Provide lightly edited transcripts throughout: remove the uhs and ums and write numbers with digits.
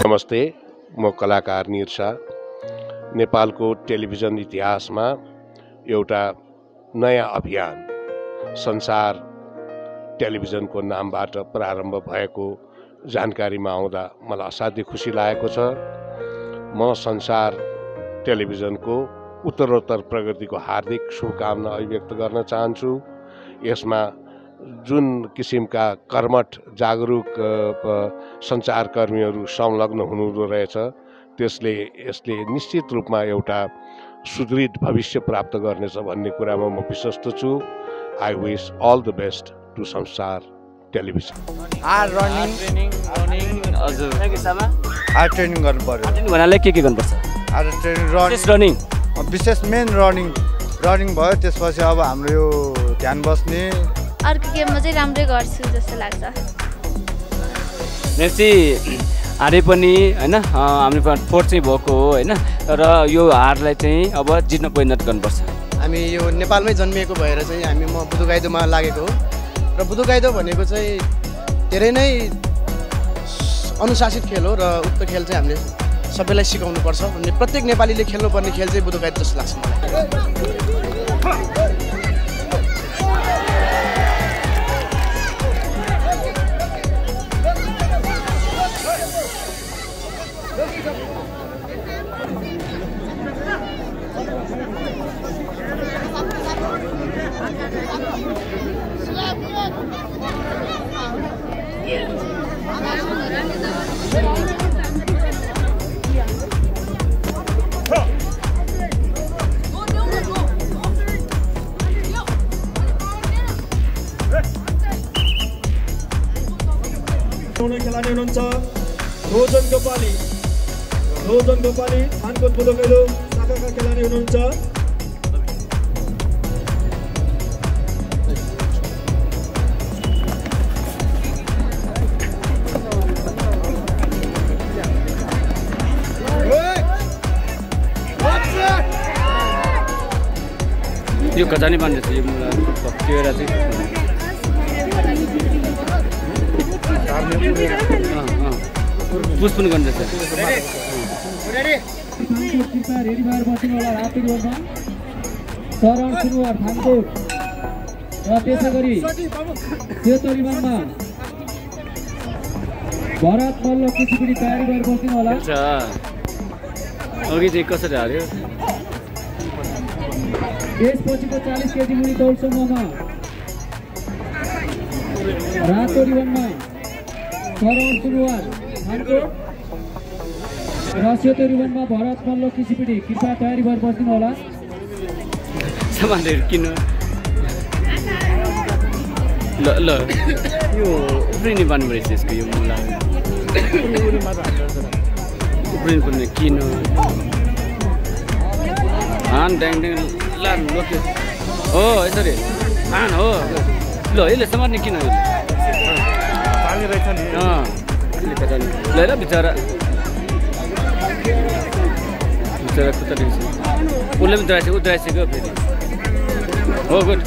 नमस्ते, म कलाकार निरसा। नेपालको टेलिभिजन इतिहासमा एउटा नयाँ अभियान संसार टेलिभिजनको नामबाट प्रारम्भ भएको जानकारीमा आउँदा मलाई असाध्यै खुसी लागेको छ। म संसार टेलिभिजनको उत्तरोत्तर प्रगतिको हार्दिक शुभकामना अभिव्यक्त गर्न चाहन्छु। यसमा जुन किसिमका कर्मठ जागरुक सञ्चारकर्मीहरू संलग्न हुनुहुँदो रहेछ यसले निश्चित रूपमा एउटा सुदृढ भविष्य प्राप्त गर्नेछ भन्ने कुरामा म विश्वस्त छु। I wish all the best to Sansar television. Training गर्नु पर्यो भन्नाले के गर्नुपर्छ? ट्रेनिङ विशेष मेन रनिङ भयो। त्यसपछि अब हाम्रो यो ध्यान बस्ने अर्को गेममा चाहिँ राम्रै गर्छु जस्तो लाग्छ। नेप्सी हारे पनि होइन, हाम्रो फोर्थ चाहिँ भएको हो होइन, र यो हारलाई चाहिँ अब जित्न परिणत गर्नुपर्छ। हामी यो नेपालमै जन्मिएको भएर चाहिँ म बुदुगाइदोमा लागेको हो र बुदुगाइदो भनेको चाहिँ धेरै नै अनुशासित खेल हो र उक्त खेल चाहिँ हामीले सबैलाई सिकाउनुपर्छ भन्ने प्रत्येक नेपालीले खेल्नुपर्ने खेल चाहिँ बुदुगाइदो जस्तो लाग्छ मलाई। खेलाडी हुनुहुन्छ रोजन गोपाली थानकोट बुदुगाइदो शाखाका खेलाडी हुनुहुन्छ। यो खजानी बान्ने छ, यो टेरा चाहिँ पुष्पन गर्दैछ। शरण सुरुवार थानकोट र त्यसै गरी सेतो रिबनमा भरत मल्ल कुचिपुडी तयारी गरेर बस्नु होला। अघि चाहिँ कसरी हाल्यो? यसपछिको 40 केजी मुनि दौड समूहमा रातो रिबनमा शरण सुरुवार थानकोट र सेतो रिबनमा भरत मल्ल कुचिपुडी कृपया तयारी गरेर बस्नु होला। सामानहरू किन ल यो उफ्रिने बान्नु रहेछ यसको यो मुला उफ्रिनु पर्ने किन हान ड्याङ ड्याङ लान लोक्यो हो यसरी हान हो ल यसले समात्ने किन पानी रहेछ नि ल र बिचरा खुट्टा देख्छ उसले पनि उद्राइसक्यो फेरि हो गुड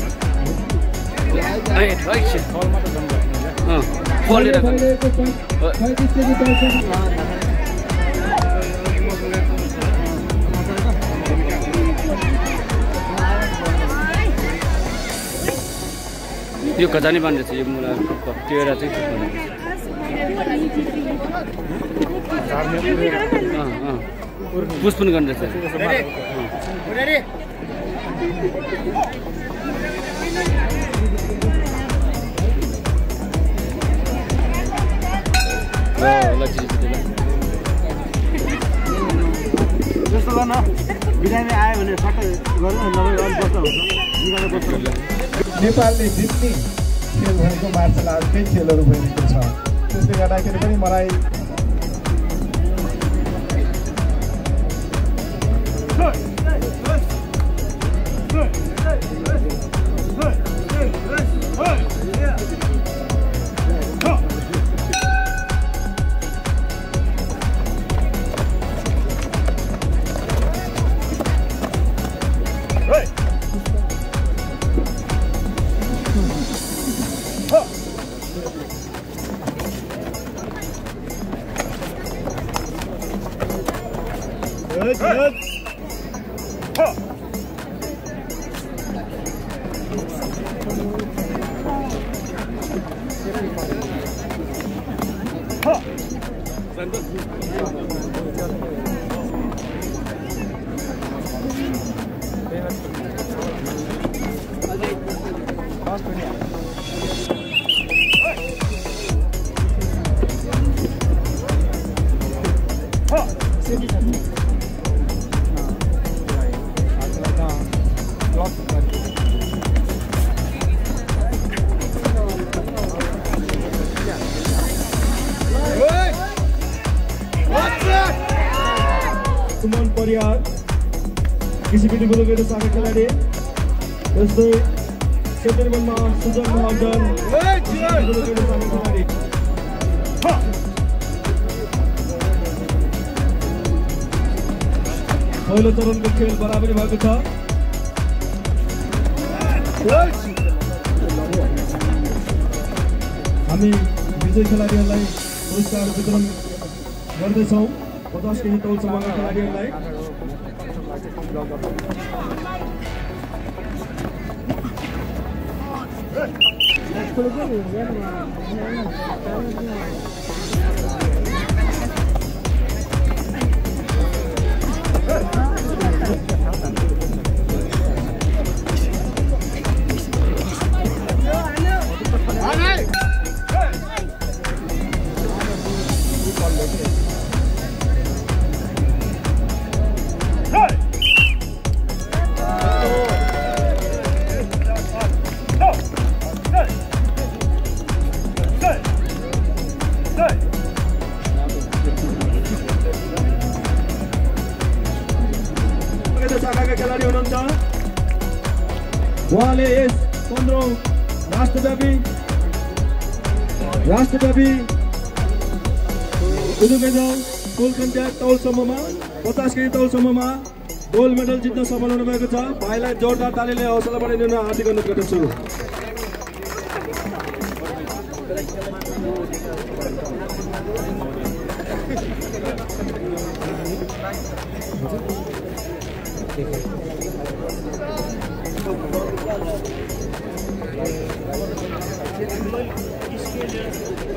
यो खजानी बान्ने छ, यो मुला टेरा चाहिँ पुष्पन गर्दैछ। जस्तो गर्न बिरामी आयो भने सट्टै गर्नु नभए अलिक बस्छ हुन्छ। नेपालले जित्ने खेल भनेको मार्सल आर्टकै खेलहरू भएको छ। त्यसले गर्दाखेरि पनि मलाई सुमन परियार किसिपिटी बुदुगैडा शाखा खेलाडी जस्तै सेकेन्ड नम्बरमा सुजन महाजन बुदुगैडा शाखा खेलाडी पहिलो चरणको खेल बराबरी भएको छ हामी विजयी खेलाडीहरूलाई पुरस्कार वितरण गर्दैछौँ 50 केजी तौलसम्मका खेलाडीहरूलाई शाखाका खेलाडी हुनुहुन्छ उहाँले यस 15औं राष्ट्रव्यापी बुदुगैडा कुल कन्ट्याक्ट तौलसम्ममा 50 केजी तौलसम्ममा गोल्ड मेडल जित्न सफल हुनुभएको छ। भाइलाई जोरदार तालीले हौसला बढाइदिन हार्दिक अनुरोध गर्दछु।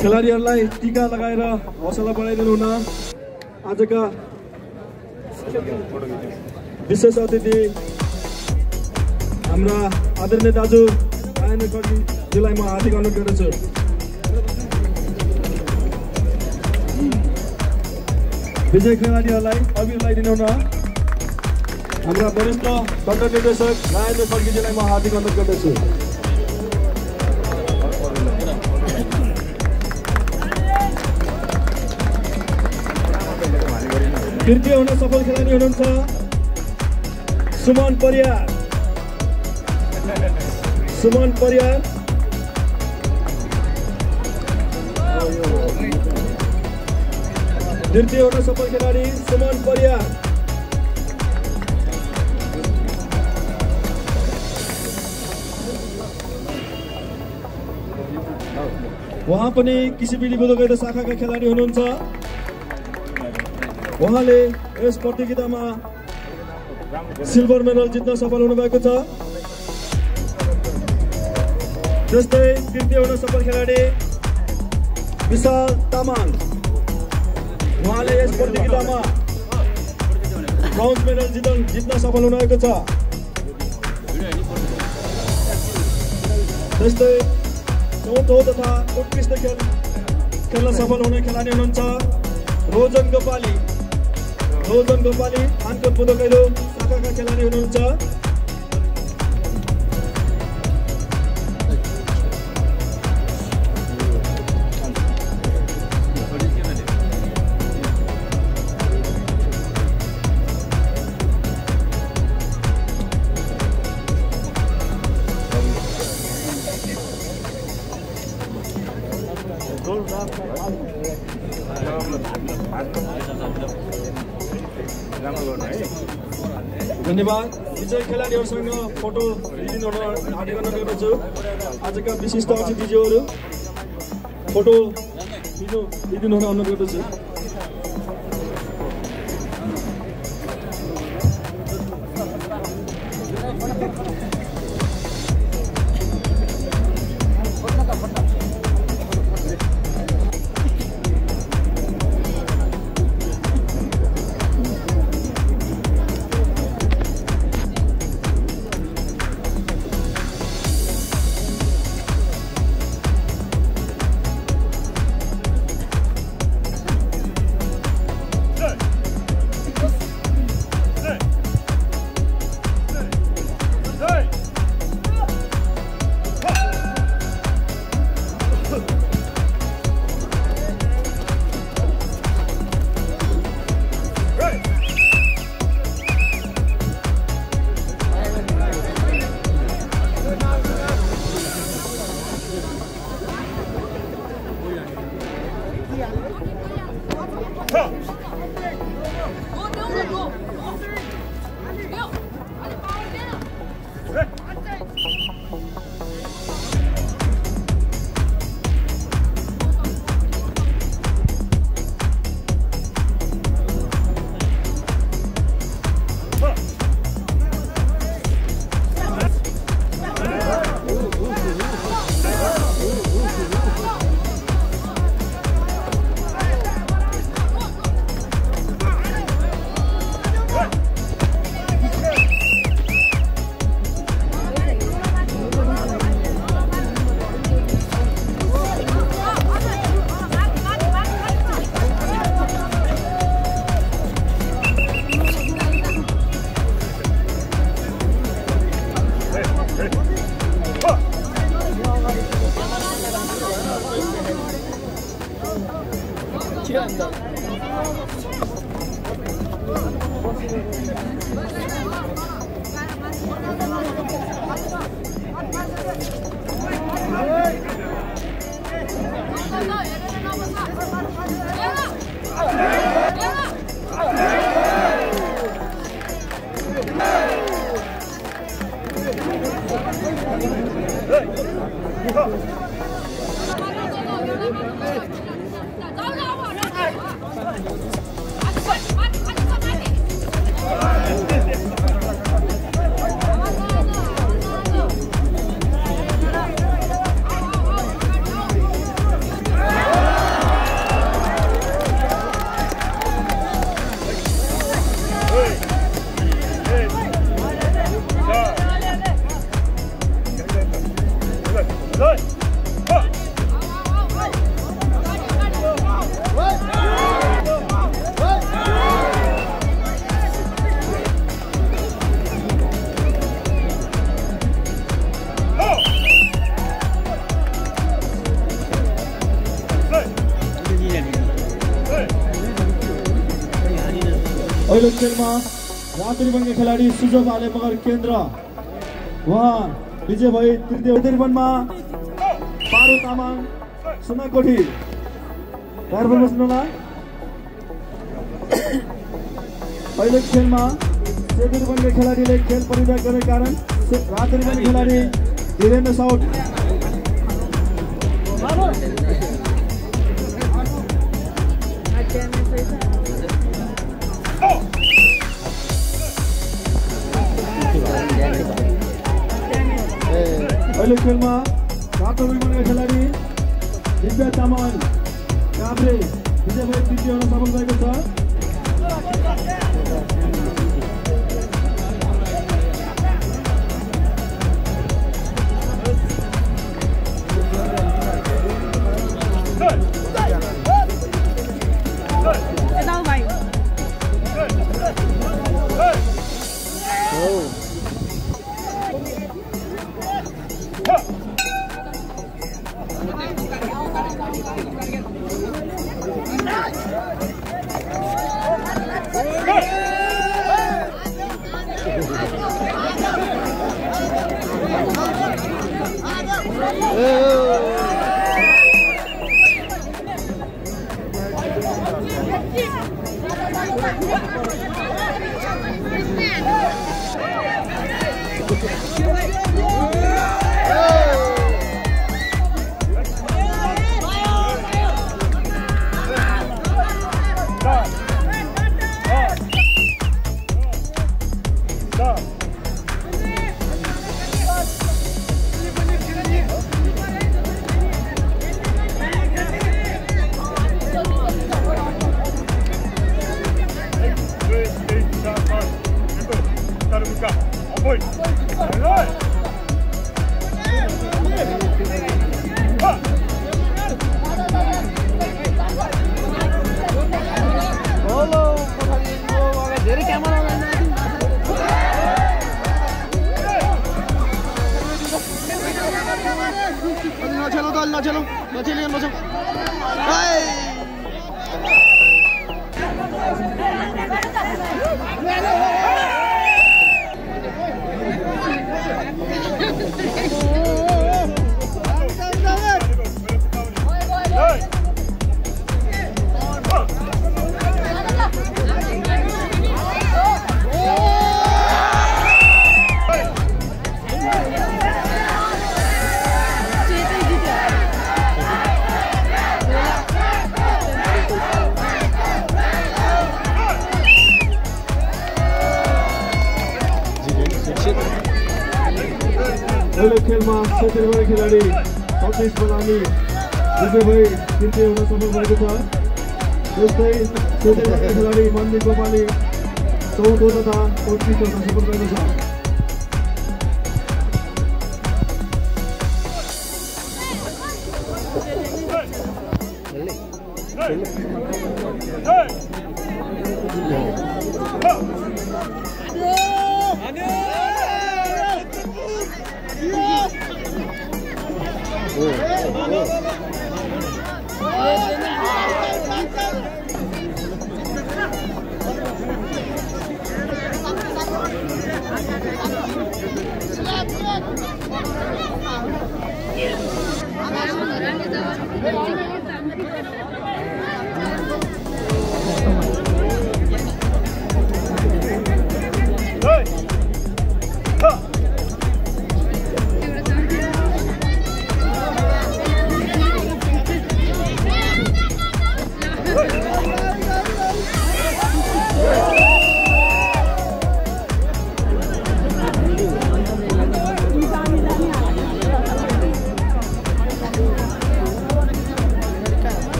खेलाडीहरूलाई टीका लगाएर हौसला बढाइदिनु हुन आजका विशेष अतिथि हाम्रा आदरणीय दाजु आयन खड्कीज्यूलाई म हार्दिक अनुरोध गर्दछु। विजय खेलाडीहरूलाई अबिर लगाइदिनु हुन हाम्रा वरिष्ठ दण्ड निर्देशक आयन खड्कीज्यूलाई म हार्दिक अनुरोध गर्दछु। तृतीय हुन सफल खेलाडी हुनुहुन्छ सुमन परियार। तृतीय हुन सफल खेलाडी सुमन परियार। उहाँ पनि किसिपिडी बुदुगैडा शाखाका खेलाडी हुनुहुन्छ। उहाँले यस प्रतियोगितामा सिल्भर मेडल जित्न सफल हुनुभएको छ। जस्तै तृतीय हुन सफल खेलाडी विशाल तामाङ, उहाँले यस प्रतियोगितामा ब्रोन्ज मेडल जित्न सफल हुनुभएको छ। जस्तै चौथो तथा उत्कृष्ट खेल्न सफल हुने खेलाडी हुनुहुन्छ रोजन गोपाली। आनकोट बुदुगैडा शाखाका खेलाडी हुनुहुन्छ। धन्यवाद। विजय खेलाडीहरूसँग फोटो लिदिनु हुन हार्दिक अनुरोध गर्दछु। आजका विशिष्ट अतिथिज्यूहरू फोटो लिदिनु हुन अनुरोध गर्दछु। पहिलो खेलमा रातो रिबनका खेलाडी सुजोग आले मगर केन्द्र उहाँ विजय भई तृतीय रिबनमा पारो तामाङ सुनाकोठी तयार भएर बस्नुहोला। पहिलो खेलमा सेतो रिबनका खेलाडीले खेल परित्याग गरेका कारण रातो रिबनका खेलाडी धीरेन्द्र साउट पहिलो खेलमा रातो रिबनका खेलाडी दिव्या तामाङ काभ्रे विजय भई तृतीय हुन सफल भएको छ। पहिलो खेलमा क्षेत्रीय खेलाडी सतीश बलानी विजय भई तृतीय हुन सफल भएको छ। त्यस्तै क्षेत्रीय खेलाडी मन्दिर गोपाली चौथो तथा 25 हुन सफल भएको छ।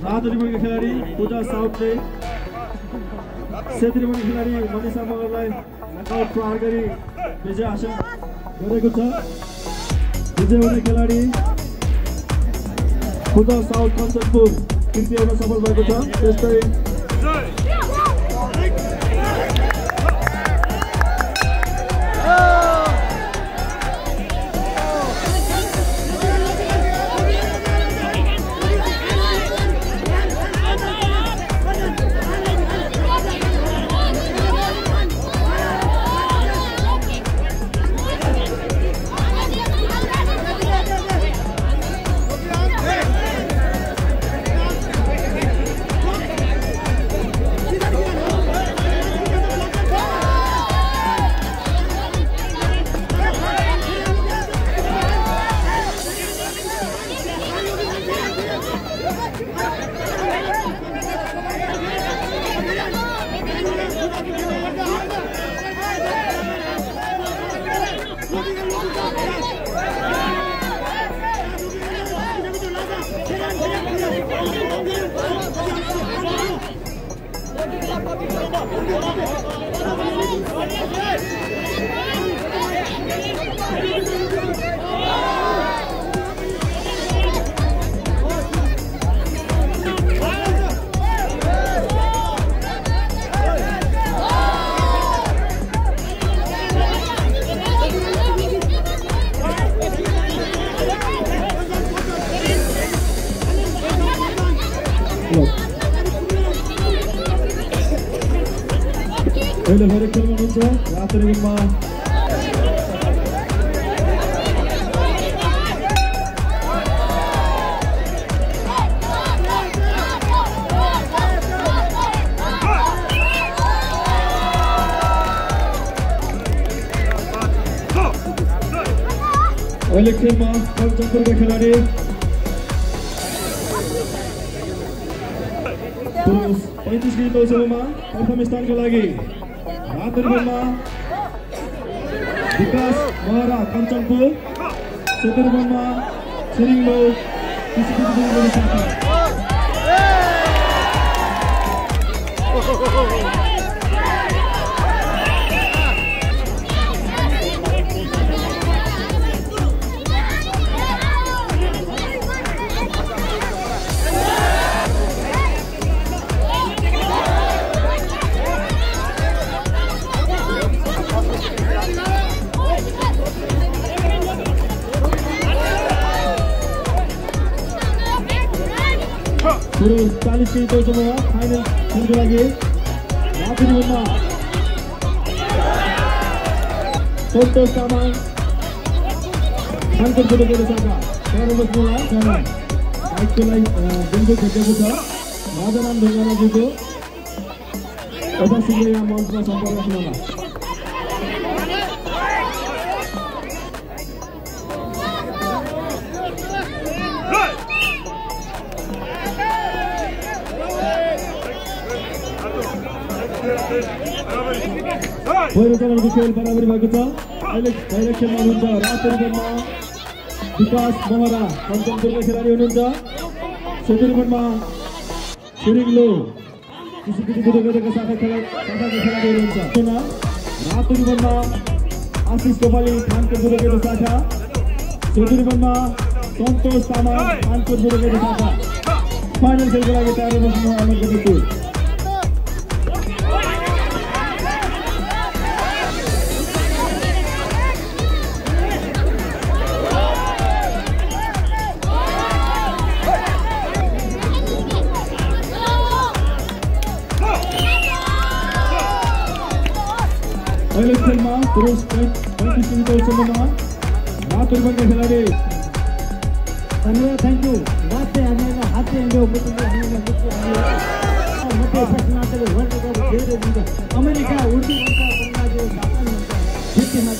रातोरीका खेलाडी पूजा साउथले क्षेत्रीय खेलाडी मनिषा मगरलाई नकआउट प्रहार गरी विजय हासिल गरेको छ। विजय हुने खेलाडी पूजा साउथ कञ्चनपुर तृतीय हुन सफल भएको छ। त्यस्तै पहिलो फेरि खेलमा हुन्छ रातोरीमा अहिले खेलमा कञ्चनपुरका खेलाडी पुरुष 35 केजी तौसोमा प्रथम स्थानको लागि रातोरीमा विकास महरा कञ्चनपुर क्षेत्रीयमा छिरिङलो पुरुष 40 केजी तौसोमा फाइनल खेलको लागि रातोरीमा सन्तोष तामाङ खानकोटबाट सरकार 13 नम्बर बाइकको लागि बेन्चो खेलेको छ। राजाराम ढुङ्गानाजीको यथाशीघ्र यहाँ मञ्चमा सम्पर्क गर्नुहोला। पहिलो चरणको खेल बराबरी भएको छ। अहिले खेलमा हुनुहुन्छ रातो रिबनमा विकास महरा कञ्चनपुरका खेलाडी हुनुहुन्छ। सेतो रिबनमा छिरिङलो किसिपिटी बुढोगैदाका शाखाका खेलाडी हुनुहुन्छ। रातो रिबनमा आशिष गोपाली खानकोट बुढोगैदा शाखा। सेतो रिबनमा सन्तोष तामाङ खानकोट बुढोगैदा शाखा। फाइनल खेलको लागि तयार बस्नु अनुरोध गर्दछु। अहिले खेलमा पुरुष 35 मिनटको सम्बन्धमा रातो रिबनका खेलाडी धन्यवाद, थ्याङ्क यू। बात चाहिँ हामीलाई हात चाहिँ हाम्रो मुटुले हामीलाई मुटु हाम्रो मध्य पश्चिमाञ्चल वर्ल्ड कप धेरै हुन्छ। अमेरिका उर्दू भाषा बङ्गलादेश जापान हुन्छ। फिफ्टीमा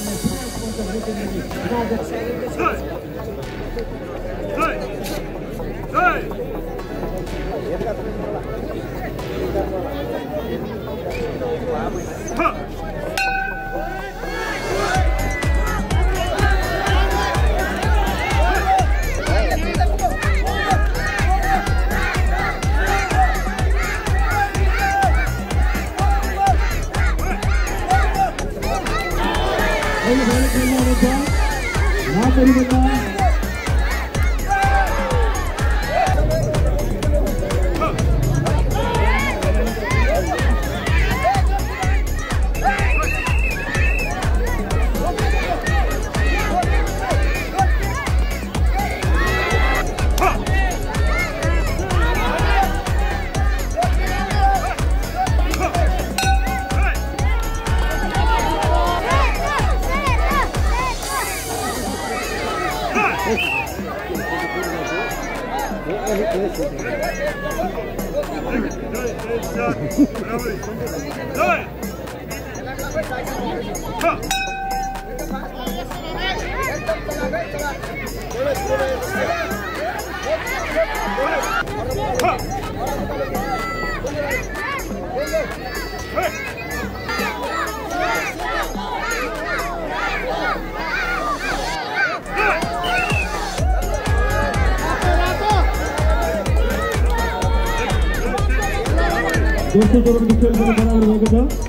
दोस्रो चरणको खेल पनि बराबर भएको छ।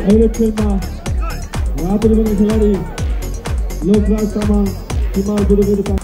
अहिले खेलमा रातो रिबनका खेलाडी लोकराज तामाङ हिमाल बुढोगैदा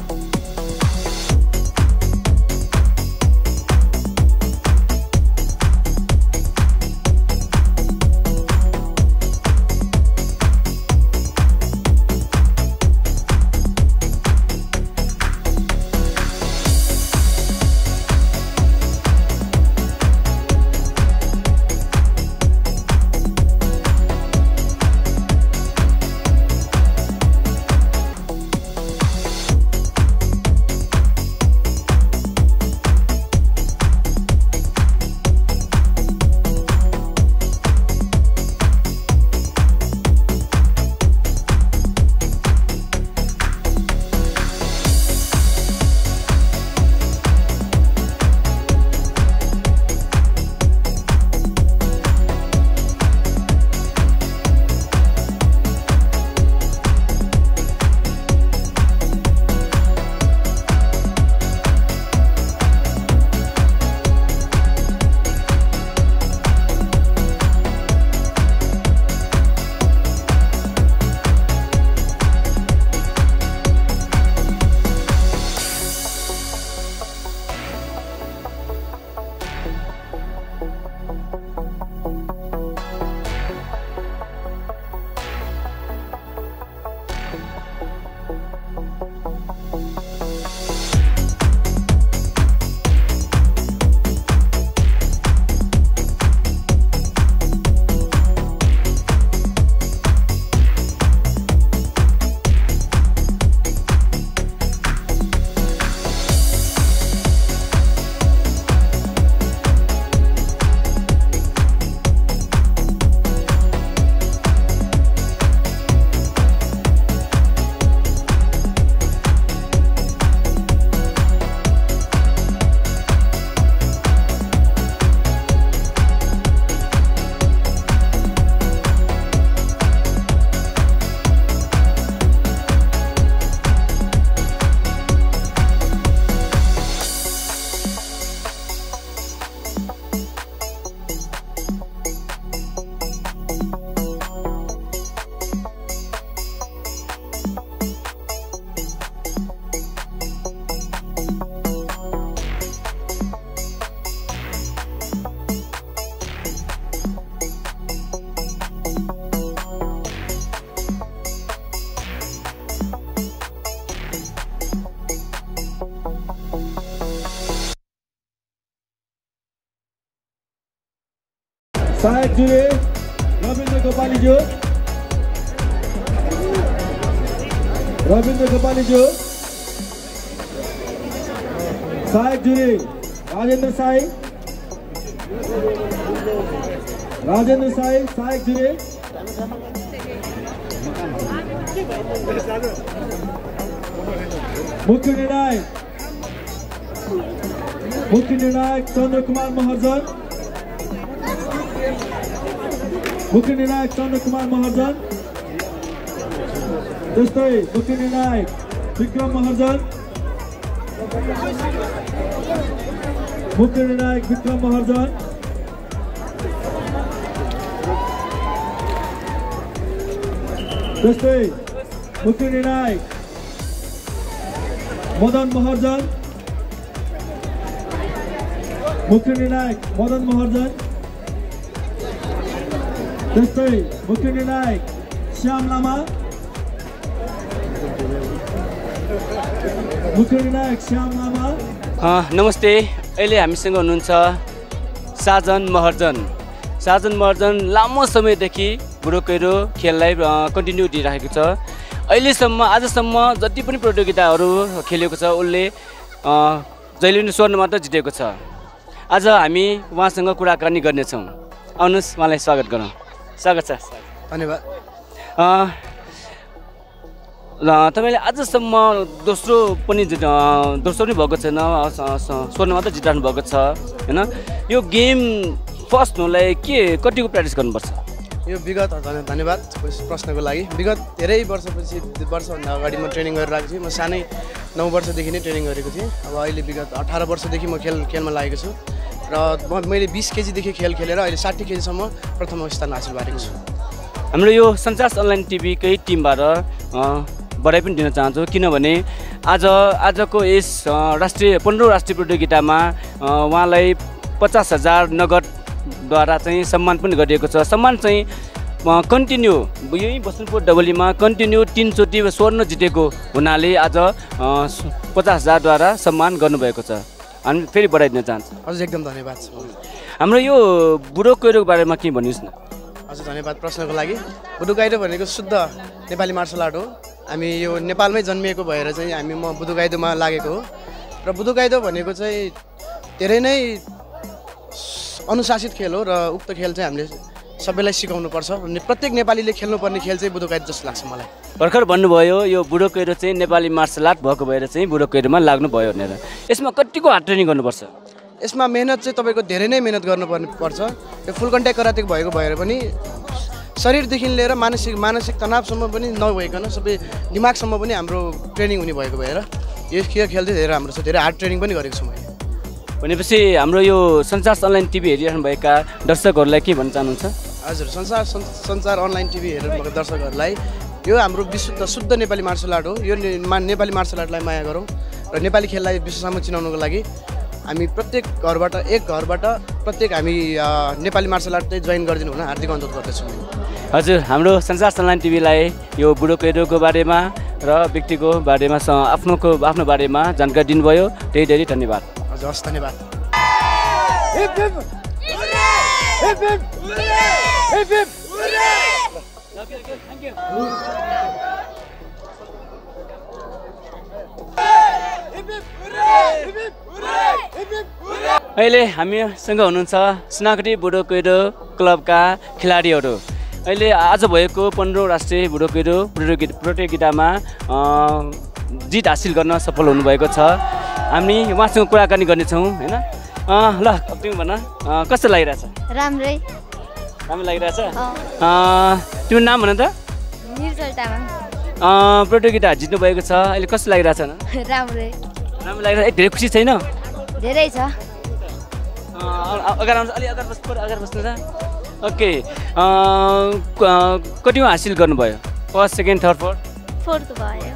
सहायक जुरे रविन्द्र गोपालीज्यू सहायक जुरे राजेंद्र साई सहायक जुरे मुख्य निर्णायक चंद्र कुमार महर्जन त्यस्तै मुख्य निर्णायक विक्रम महर्जन त्यस्तै मुख्य निर्णायक मदन महर्जन त्यस्तै मुख्य निर्णायक श्याम लामा नमस्ते। अहिले हामीसँग हुनुहुन्छ साजन महर्जन लामो समयदेखि बुढो कैरो खेललाई कन्टिन्यू दिइराखेको छ। अहिलेसम्म आजसम्म जति पनि प्रतियोगिताहरू खेलेको छ उसले जहिले पनि स्वर्ण मात्र जितेको छ। आज हामी उहाँसँग कुराकानी गर्नेछौँ। आउनुहोस् उहाँलाई स्वागत गरौँ। स्वागत छ। धन्यवाद। तपाईँले आजसम्म दोस्रो पनि भएको छैन, स्वर्ण मात्र जिताउनु भएको छ होइन। यो गेम फर्स्ट हुनलाई कतिको प्र्याक्टिस गर्नुपर्छ? यो विगत धन्यवाद प्रश्नको लागि। विगत धेरै वर्षभन्दा अगाडि म ट्रेनिङ गरिरहेको थिएँ। म सानै 9 वर्षदेखि नै ट्रेनिङ गरेको थिएँ। अब अहिले विगत 18 वर्षदेखि म खेलमा लागेको छु र मैले 20 केजीदेखि खेलेर अहिले 60 केजीसम्म प्रथम स्थान हासिल गरेको छु। हाम्रो यो सञ्चार अनलाइन टिभीकै टिमबाट बधाई पनि दिन चाहन्छु, किनभने आजको यस 15औं राष्ट्रिय प्रतियोगितामा उहाँलाई 50,000 नगदद्वारा चाहिँ सम्मान पनि गरिएको छ। सम्मान चाहिँ कन्टिन्यू यही बसन्तपुर डबलीमा कन्टिन्यू 3 चोटि स्वर्ण जितेको हुनाले आज 50,000 द्वारा सम्मान गर्नुभएको छ। हामी फेरि बधाई दिन चाहन्छौँ। हजुर एकदम धन्यवाद। हाम्रो यो बुढो कैरोको बारेमा के भन्नुहोस् न? हजुर धन्यवाद प्रश्नको लागि। बुढो कैरो भनेको शुद्ध नेपाली मार्सल आर्ट हो। हामी यो नेपालमै जन्मिएको भएर चाहिँ म बुढो कैरोमा लागेको हो र बुढो कैरो भनेको चाहिँ धेरै नै अनुशासित खेल हो र उक्त खेल चाहिँ हामीले सबैलाई सिकाउनुपर्छ। प्रत्येक नेपालीले खेल्नुपर्ने खेल चाहिँ बुढो कैरो जस्तो लाग्छ मलाई। भर्खर भन्नुभयो यो बुढो कैरो चाहिँ नेपाली मार्सल आर्ट भएको भएर चाहिँ बुढो कैरोमा लाग्नुभयो भनेर। यसमा कतिको हार्ड ट्रेनिङ गर्नुपर्छ? यसमा मेहनत चाहिँ तपाईँको धेरै नै मेहनत गर्नुपर्छ। यो फुल कन्ट्याक्ट कराटे भएको भएर पनि शरीरदेखि लिएर मानसिक तनावसम्म पनि नभइकन सबै दिमागसम्म पनि हाम्रो ट्रेनिङ हुने भएको भएर यो खेल चाहिँ धेरै राम्रो छ। धेरै हार्ड ट्रेनिङ पनि गरेको छु मैले। भनेपछि हाम्रो यो सञ्चार अनलाइन टिभी हेरिरहनुभएका दर्शकहरूलाई के भन्न चाहनुहुन्छ? हजुर सञ्चार अनलाइन टिभी हेर्नुभएका दर्शकहरूलाई यो हाम्रो शुद्ध नेपाली मार्सल आर्ट हो। यो नेपाली मार्सल आर्टलाई माया गरौँ र नेपाली खेललाई विश्वसम्म चिनाउनको लागि हामी प्रत्येक घरबाट प्रत्येक हामी नेपाली मार्सल आर्ट चाहिँ जोइन गरिदिनु हुन हार्दिक अनुरोध गर्दछु। हजुर हाम्रो सञ्चार अनलाइन टिभीलाई यो बुढो कैरोको बारेमा र व्यक्तिको बारेमा आफ्नो बारेमा जानकारी दिनुभयो। धेरै धन्यवाद। हजुर हस् धन्यवाद। अहिले हामीसँग हुनुहुन्छ सुनाखरी बुढो कैरो क्लबका खेलाडीहरू। अहिले आज भएको 15औं राष्ट्रिय बुढो कैरो प्रतियोगितामा जित हासिल गर्न सफल हुनुभएको छ। हामी उहाँसँग कुराकानी गर्नेछौँ होइन। ल तिमी भन कस्तो लागिरहेछ? राम्रै लागिरहेछ। तिम्रो नाम भन त? निर्जल तामाङ। प्रतियोगिता जित्नु भएको छ, अहिले कस्तो लागिरहेछ? राम्रै लागिरहेछ। धेरै खुसी छैन? धेरै छ। अगाडि बस्नु छ। ओके कतिमा हासिल गर्नुभयो? फर्स्ट, सेकेन्ड, थर्ड, फोर्थ भयो।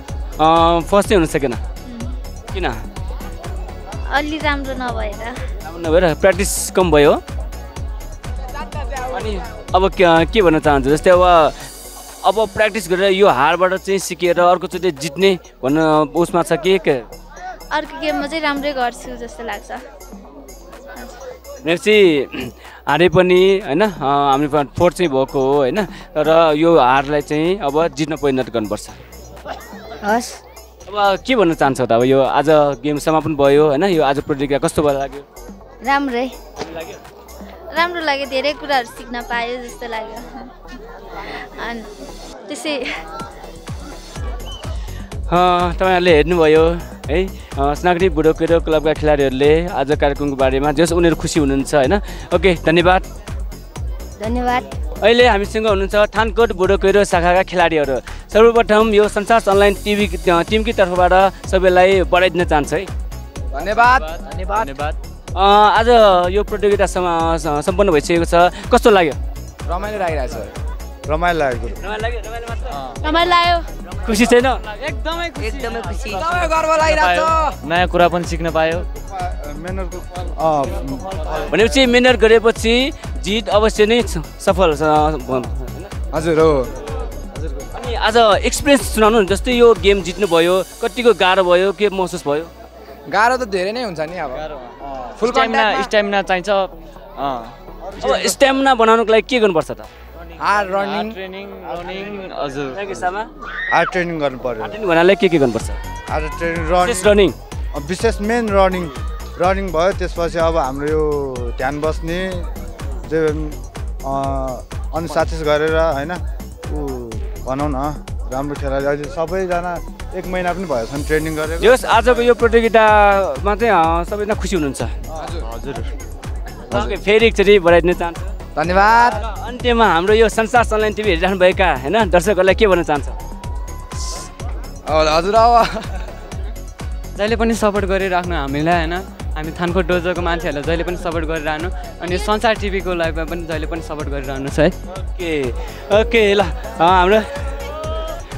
फर्स्ट चाहिँ हुन सकेन किन? अलि राम्रो नभएर प्र्याक्टिस कम भयो। अनि अब के भन्न चाहन्छु, जस्तै अब प्र्याक्टिस गरेर यो हारबाट चाहिँ सिकेर अर्कोचोटि जित्ने भन्न उसमा छ के? अर्को गेममा चाहिँ राम्रै गर्छु जस्तो लाग्छ। भनेपछि हारे पनि होइन हामी 4 चाहिँ भएको हो होइन तर यो हारलाई चाहिँ अब जित्न परिणत गर्नुपर्छ हस् अब के भन्न चाहन्छौ त अब यो आज गेम समापन भयो होइन यो आज प्रतियोगिता कस्तो भयो लाग्यो राम्रै राम्रो लाग्यो धेरै कुराहरू सिक्न पायो जस्तो लाग्यो अनि त्यसै तपाईँहरूले हेर्नुभयो है सुनाखरी बुढो केरो क्लबका खेलाडीहरूले आज कार्यक्रमको बारेमा जस उनीहरू खुसी हुनुहुन्छ होइन ओके धन्यवाद अहिले हामीसँग हुनुहुन्छ थानकोट बुढो केरो शाखाका खेलाडीहरू सर्वप्रथम यो संसार अनलाइन टिभी टिमकी तर्फबाट सबैलाई बधाई दिन चाहन्छु है धन्यवाद आज यो प्रतियोगिता सम्पन्न भइसकेको छ कस्तो लाग्यो रमाइलो लाग्यो खुसी छैन एकदमै खुसी गर्व लागिरहेको छ नयाँ कुरा पनि सिक्न पायो भनेपछि मेहनत गरेपछि जित अवश्य नै सफल हजुर हो अनि आज एक्सपिरियन्स सुनाउनु जस्तै यो गेम जित्नु भयो कतिको गाह्रो भयो के महसुस भयो गाह्रो त धेरै नै हुन्छ नि अब फुल स्ट्यामिना चाहिन्छ अब स्ट्यामिना बनाउनुको लागि के गर्नुपर्छ त ट्रेनिङ हजुर हार्ड ट्रेनिङ गर्नु पर्यो ट्रेनिङ भन्नाले के गर्नुपर्छ हार्ड ट्रेनिङ रनिङ विशेष मेन रनिङ भयो त्यसपछि अब हाम्रो यो ध्यान बस्ने अनुसाथिस गरेर होइन भनौँ न राम्रो खेलाडी अहिले सबैजना 1 महिना पनि भयो छन् ट्रेनिङ गरेर यस आजको यो प्रतियोगितामा चाहिँ सबैजना खुसी हुनुहुन्छ हजुर फेरि एकचोटि बढाइ दिन चाहन्छु धन्यवाद अन्त्यमा हाम्रो यो संसार अनलाइन टिभी हेरिरहनुभएका होइन दर्शकहरूलाई के भन्न चाहन्छ हजुर अब जहिले पनि सपोर्ट गरिराख्नु हामीलाई होइन हामी थानकोट डोजोको मान्छेहरूलाई जहिले पनि सपोर्ट गरिरहनु अनि संसार टिभीको लाइभमा पनि जहिले पनि सपोर्ट गरिरहनु छ है ओके ल हाम्रो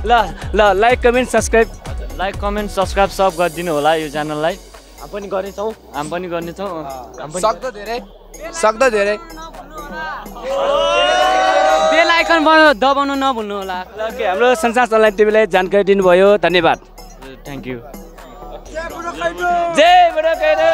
ल लाइक कमेन्ट सब्सक्राइब सब गरिदिनु होला यो च्यानललाई हामी पनि गर्नेछौँ सक्दो धेरै बेल आइकन दबाउनु नभुल्नु होला ओके हाम्रो संसार अनलाइन टिभीलाई जानकारी दिनुभयो धन्यवाद थ्याङ्क यू जय बुढो केरो